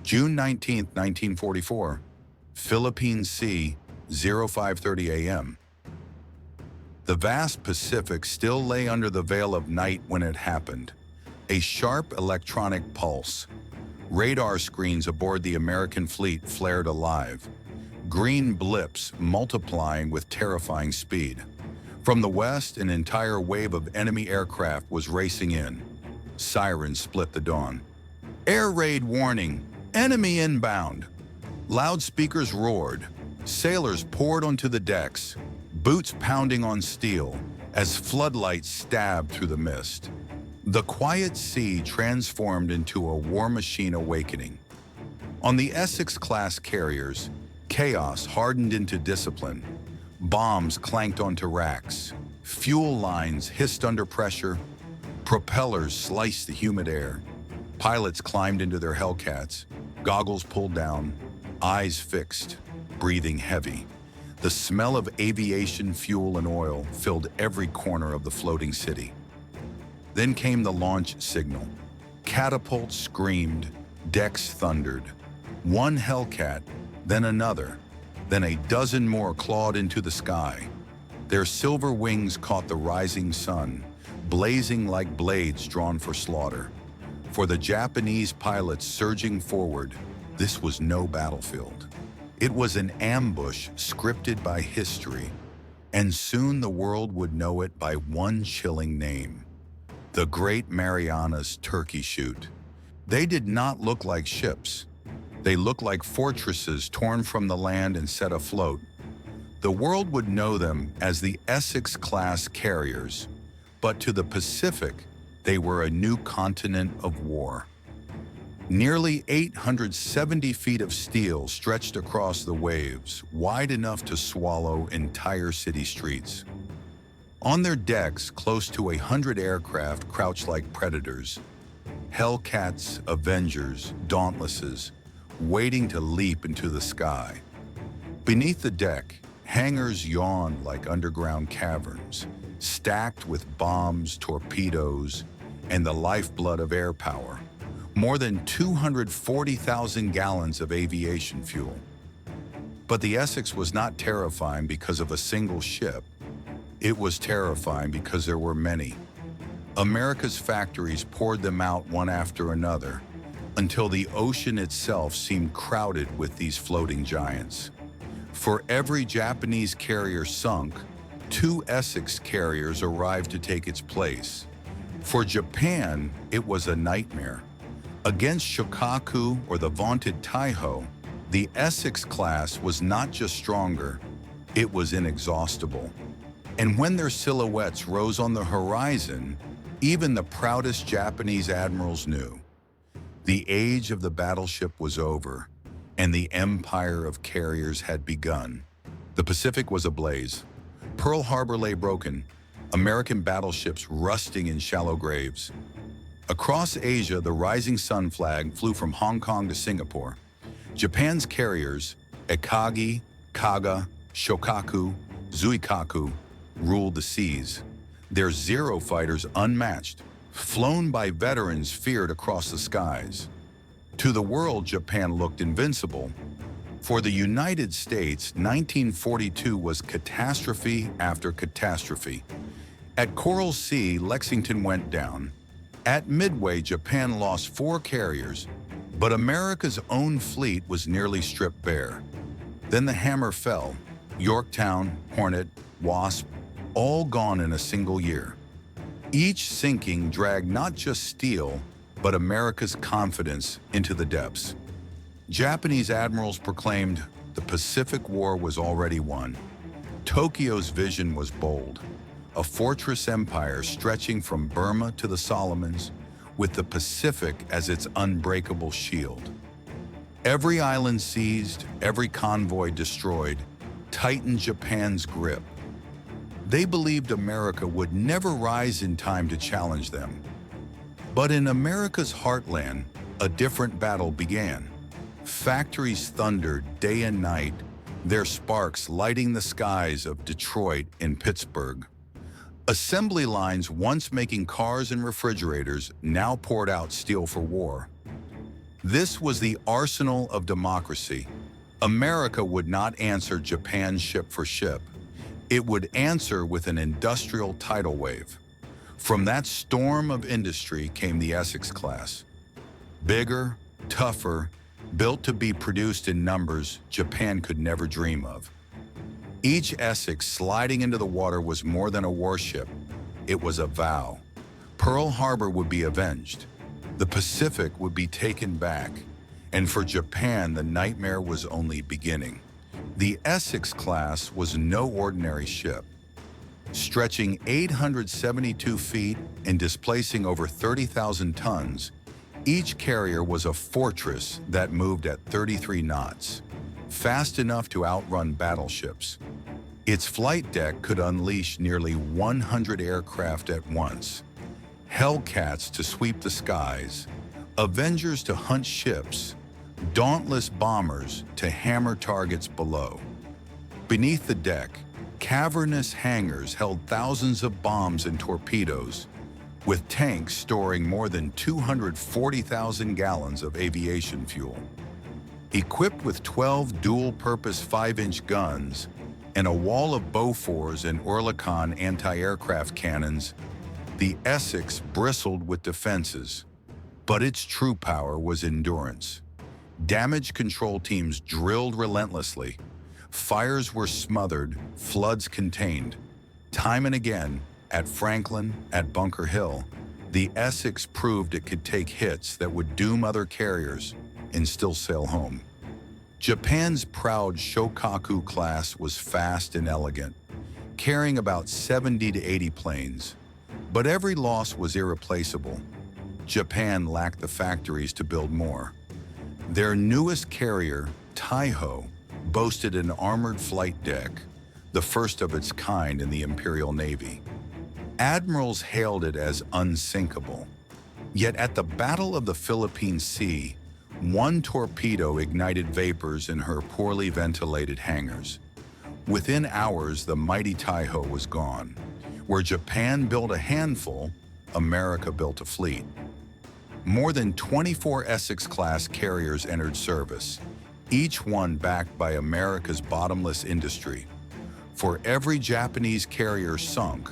June 19, 1944, Philippine Sea, 0530 a.m. The vast Pacific still lay under the veil of night when it happened. A sharp electronic pulse. Radar screens aboard the American fleet flared alive. Green blips multiplying with terrifying speed. From the west, an entire wave of enemy aircraft was racing in. Sirens split the dawn. Air raid warning! Enemy inbound! Loudspeakers roared. Sailors poured onto the decks, boots pounding on steel as floodlights stabbed through the mist. The quiet sea transformed into a war machine awakening. On the Essex-Class carriers, chaos hardened into discipline. Bombs clanked onto racks. Fuel lines hissed under pressure. Propellers sliced the humid air. Pilots climbed into their Hellcats, goggles pulled down, eyes fixed, breathing heavy. The smell of aviation fuel and oil filled every corner of the floating city. Then came the launch signal. Catapults screamed, decks thundered. One Hellcat, then another, then a dozen more clawed into the sky. Their silver wings caught the rising sun, blazing like blades drawn for slaughter. For the Japanese pilots surging forward, this was no battlefield. It was an ambush scripted by history, and soon the world would know it by one chilling name: the Great Marianas Turkey Shoot. They did not look like ships. They looked like fortresses torn from the land and set afloat. The world would know them as the Essex-Class carriers, but to the Pacific, they were a new continent of war. Nearly 870 feet of steel stretched across the waves, wide enough to swallow entire city streets. On their decks, close to 100 aircraft crouched like predators. Hellcats, Avengers, Dauntlesses, waiting to leap into the sky. Beneath the deck, hangars yawned like underground caverns, stacked with bombs, torpedoes, and the lifeblood of air power. More than 240,000 gallons of aviation fuel. But the Essex was not terrifying because of a single ship. It was terrifying because there were many. America's factories poured them out one after another, until the ocean itself seemed crowded with these floating giants. For every Japanese carrier sunk, 2 Essex carriers arrived to take its place. For Japan, it was a nightmare. Against Shokaku or the vaunted Taiho, the Essex-Class was not just stronger, it was inexhaustible. And when their silhouettes rose on the horizon, even the proudest Japanese admirals knew. The age of the battleship was over, and the empire of carriers had begun. The Pacific was ablaze. Pearl Harbor lay broken, American battleships rusting in shallow graves. Across Asia, the rising sun flag flew from Hong Kong to Singapore. Japan's carriers, Akagi, Kaga, Shokaku, Zuikaku, ruled the seas. Their Zero fighters unmatched, flown by veterans feared across the skies. To the world, Japan looked invincible. For the United States, 1942 was catastrophe after catastrophe. At Coral Sea, Lexington went down. At Midway, Japan lost 4 carriers, but America's own fleet was nearly stripped bare. Then the hammer fell. Yorktown, Hornet, Wasp, all gone in a single year. Each sinking dragged not just steel, but America's confidence into the depths. Japanese admirals proclaimed the Pacific War was already won. Tokyo's vision was bold. A fortress empire stretching from Burma to the Solomons, with the Pacific as its unbreakable shield. Every island seized, every convoy destroyed, tightened Japan's grip. They believed America would never rise in time to challenge them. But in America's heartland, a different battle began. Factories thundered day and night, their sparks lighting the skies of Detroit and Pittsburgh. Assembly lines once making cars and refrigerators now poured out steel for war. This was the arsenal of democracy. America would not answer Japan's ship for ship. It would answer with an industrial tidal wave. From that storm of industry came the Essex-Class. Bigger, tougher, built to be produced in numbers Japan could never dream of. Each Essex sliding into the water was more than a warship. It was a vow. Pearl Harbor would be avenged. The Pacific would be taken back. And for Japan, the nightmare was only beginning. The Essex-Class was no ordinary ship. Stretching 872 feet and displacing over 30,000 tons, each carrier was a fortress that moved at 33 knots, fast enough to outrun battleships. Its flight deck could unleash nearly 100 aircraft at once. Hellcats to sweep the skies, Avengers to hunt ships, dauntless bombers to hammer targets below. Beneath the deck, cavernous hangars held thousands of bombs and torpedoes, with tanks storing more than 240,000 gallons of aviation fuel. Equipped with 12 dual-purpose 5-inch guns and a wall of Bofors and Oerlikon anti-aircraft cannons, the Essex bristled with defenses, but its true power was endurance. Damage control teams drilled relentlessly. Fires were smothered, floods contained. Time and again, at Franklin, at Bunker Hill, the Essex proved it could take hits that would doom other carriers and still sail home. Japan's proud Shokaku class was fast and elegant, carrying about 70 to 80 planes. But every loss was irreplaceable. Japan lacked the factories to build more. Their newest carrier, Taiho, boasted an armored flight deck, the first of its kind in the Imperial Navy. Admirals hailed it as unsinkable. Yet at the Battle of the Philippine Sea, one torpedo ignited vapors in her poorly ventilated hangars. Within hours, the mighty Taiho was gone. Where Japan built a handful, America built a fleet. More than 24 Essex-class carriers entered service, each one backed by America's bottomless industry. For every Japanese carrier sunk,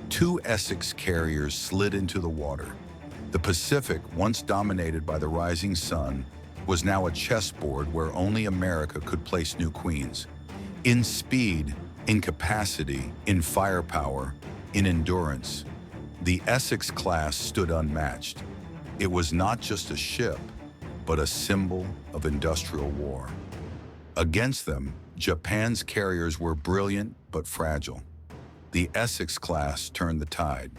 2 Essex carriers slid into the water. The Pacific, once dominated by the rising sun, was now a chessboard where only America could place new queens. In speed, in capacity, in firepower, in endurance, the Essex-class stood unmatched. It was not just a ship, but a symbol of industrial war. Against them, Japan's carriers were brilliant but fragile. The Essex-class turned the tide,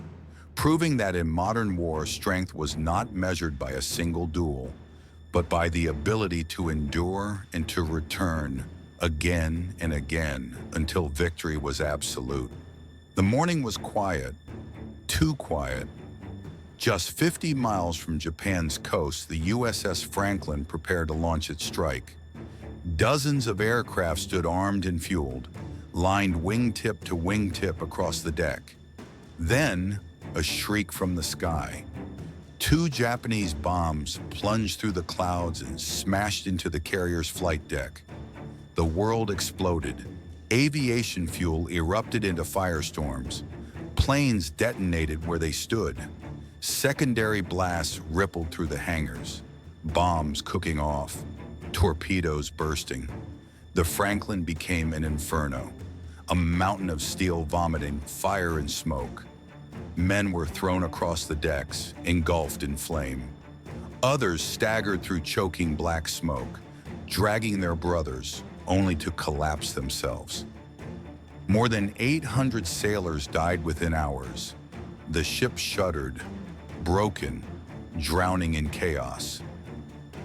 proving that in modern war, strength was not measured by a single duel, but by the ability to endure and to return again and again until victory was absolute. The morning was quiet, too quiet. Just 50 miles from Japan's coast, the USS Franklin prepared to launch its strike. Dozens of aircraft stood armed and fueled, lined wingtip to wingtip across the deck. Then, a shriek from the sky. 2 Japanese bombs plunged through the clouds and smashed into the carrier's flight deck. The world exploded. Aviation fuel erupted into firestorms. Planes detonated where they stood. Secondary blasts rippled through the hangars. Bombs cooking off. Torpedoes bursting. The Franklin became an inferno, a mountain of steel vomiting fire and smoke. Men were thrown across the decks, engulfed in flame. Others staggered through choking black smoke, dragging their brothers, only to collapse themselves. More than 800 sailors died within hours. The ship shuddered, broken, drowning in chaos.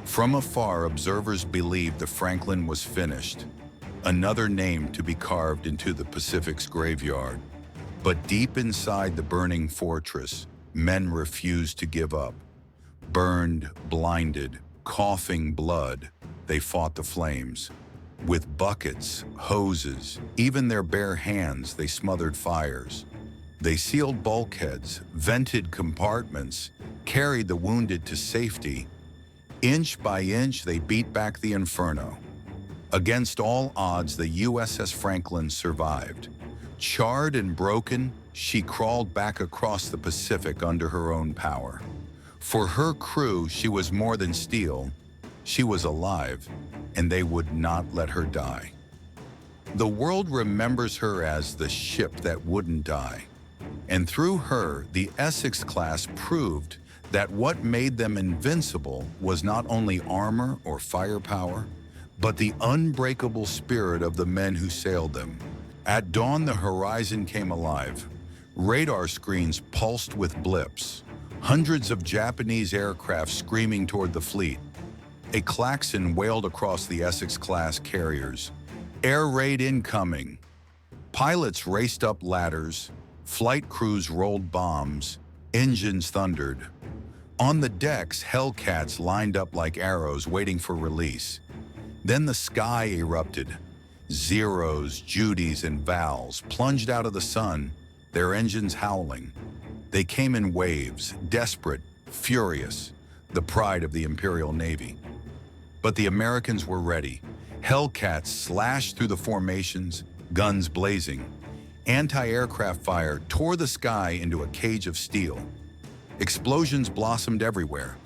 From afar, observers believed the Franklin was finished, another name to be carved into the Pacific's graveyard. But deep inside the burning fortress, men refused to give up. Burned, blinded, coughing blood, they fought the flames. With buckets, hoses, even their bare hands, they smothered fires. They sealed bulkheads, vented compartments, carried the wounded to safety. Inch by inch, they beat back the inferno. Against all odds, the USS Franklin survived. Charred and broken, she crawled back across the Pacific under her own power. For her crew, she was more than steel. She was alive, and they would not let her die. The world remembers her as the ship that wouldn't die. And through her, the Essex-Class proved that what made them invincible was not only armor or firepower, but the unbreakable spirit of the men who sailed them. At dawn, the horizon came alive. Radar screens pulsed with blips. Hundreds of Japanese aircraft screaming toward the fleet. A klaxon wailed across the Essex-Class carriers. Air raid incoming. Pilots raced up ladders. Flight crews rolled bombs. Engines thundered. On the decks, Hellcats lined up like arrows waiting for release. Then the sky erupted. Zeros, Judies, and Vals plunged out of the sun, their engines howling. They came in waves, desperate, furious, the pride of the Imperial Navy. But the Americans were ready. Hellcats slashed through the formations, guns blazing. Anti-aircraft fire tore the sky into a cage of steel. Explosions blossomed everywhere.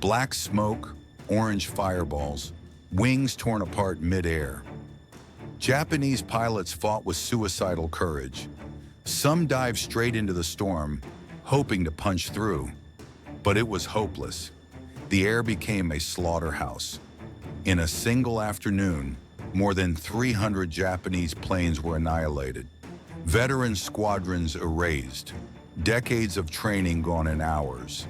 Black smoke, orange fireballs, wings torn apart mid-air. Japanese pilots fought with suicidal courage. Some dived straight into the storm, hoping to punch through. But it was hopeless. The air became a slaughterhouse. In a single afternoon, more than 300 Japanese planes were annihilated. Veteran squadrons erased. Decades of training gone in hours.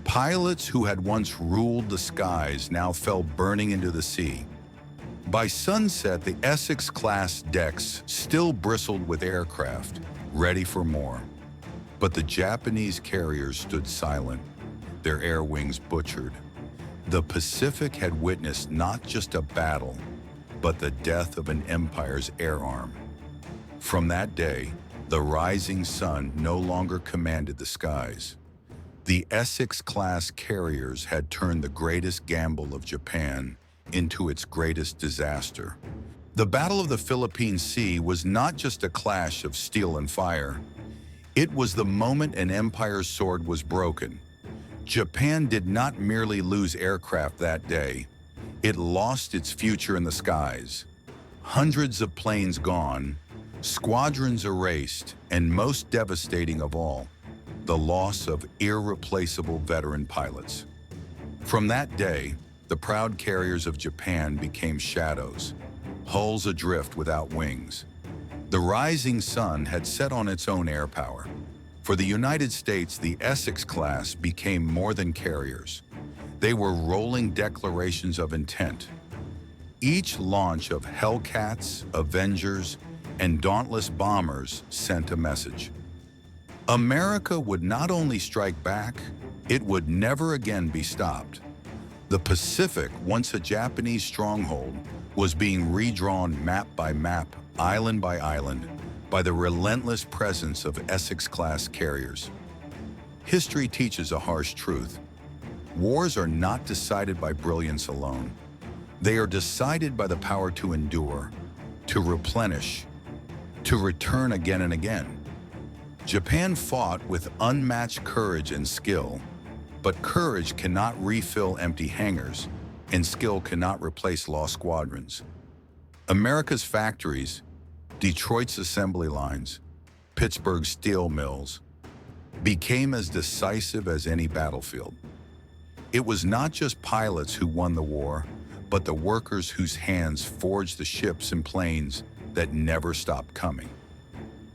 Pilots who had once ruled the skies now fell burning into the sea. By sunset, the Essex-Class decks still bristled with aircraft, ready for more. But the Japanese carriers stood silent, their air wings butchered. The Pacific had witnessed not just a battle, but the death of an empire's air arm. From that day, the rising sun no longer commanded the skies. The Essex-Class carriers had turned the greatest gamble of Japan into its greatest disaster. The Battle of the Philippine Sea was not just a clash of steel and fire. It was the moment an empire's sword was broken. Japan did not merely lose aircraft that day. It lost its future in the skies. Hundreds of planes gone, squadrons erased, and most devastating of all, the loss of irreplaceable veteran pilots. From that day, the proud carriers of Japan became shadows, hulls adrift without wings. The rising sun had set on its own air power. For the United States, the Essex-Class became more than carriers. They were rolling declarations of intent. Each launch of Hellcats, Avengers, and dauntless bombers sent a message. America would not only strike back, it would never again be stopped. The Pacific, once a Japanese stronghold, was being redrawn map by map, island by island, by the relentless presence of Essex-Class carriers. History teaches a harsh truth. Wars are not decided by brilliance alone. They are decided by the power to endure, to replenish, to return again and again. Japan fought with unmatched courage and skill, but courage cannot refill empty hangars, and skill cannot replace lost squadrons. America's factories, Detroit's assembly lines, Pittsburgh's steel mills, became as decisive as any battlefield. It was not just pilots who won the war, but the workers whose hands forged the ships and planes that never stopped coming.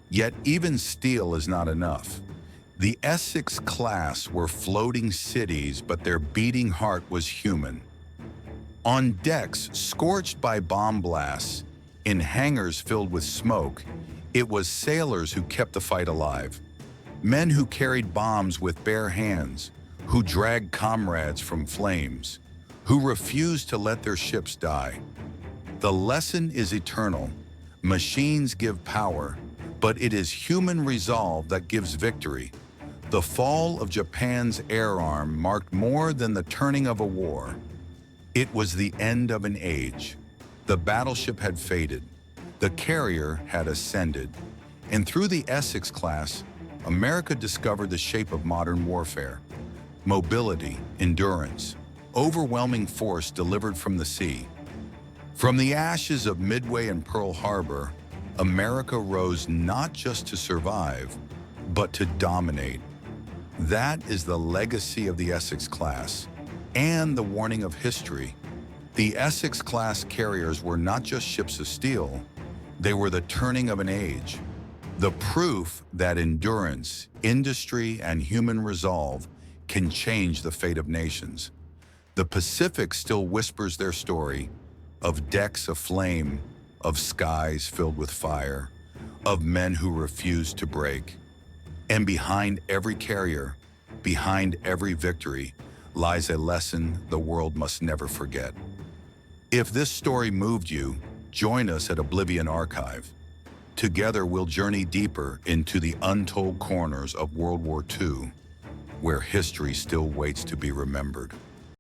Yet even steel is not enough. The Essex-Class were floating cities, but their beating heart was human. On decks scorched by bomb blasts, in hangars filled with smoke, it was sailors who kept the fight alive. Men who carried bombs with bare hands, who dragged comrades from flames, who refused to let their ships die. The lesson is eternal. Machines give power, but it is human resolve that gives victory. The fall of Japan's air arm marked more than the turning of a war. It was the end of an age. The battleship had faded, the carrier had ascended, and through the Essex-Class, America discovered the shape of modern warfare. Mobility, endurance, overwhelming force delivered from the sea. From the ashes of Midway and Pearl Harbor, America rose not just to survive, but to dominate. That is the legacy of the Essex-Class, and the warning of history. The Essex-Class carriers were not just ships of steel, they were the turning of an age. The proof that endurance, industry, and human resolve can change the fate of nations. The Pacific still whispers their story of decks aflame, of skies filled with fire, of men who refused to break. And behind every carrier, behind every victory, lies a lesson the world must never forget. If this story moved you, join us at Oblivion Archive. Together we'll journey deeper into the untold corners of World War II, where history still waits to be remembered.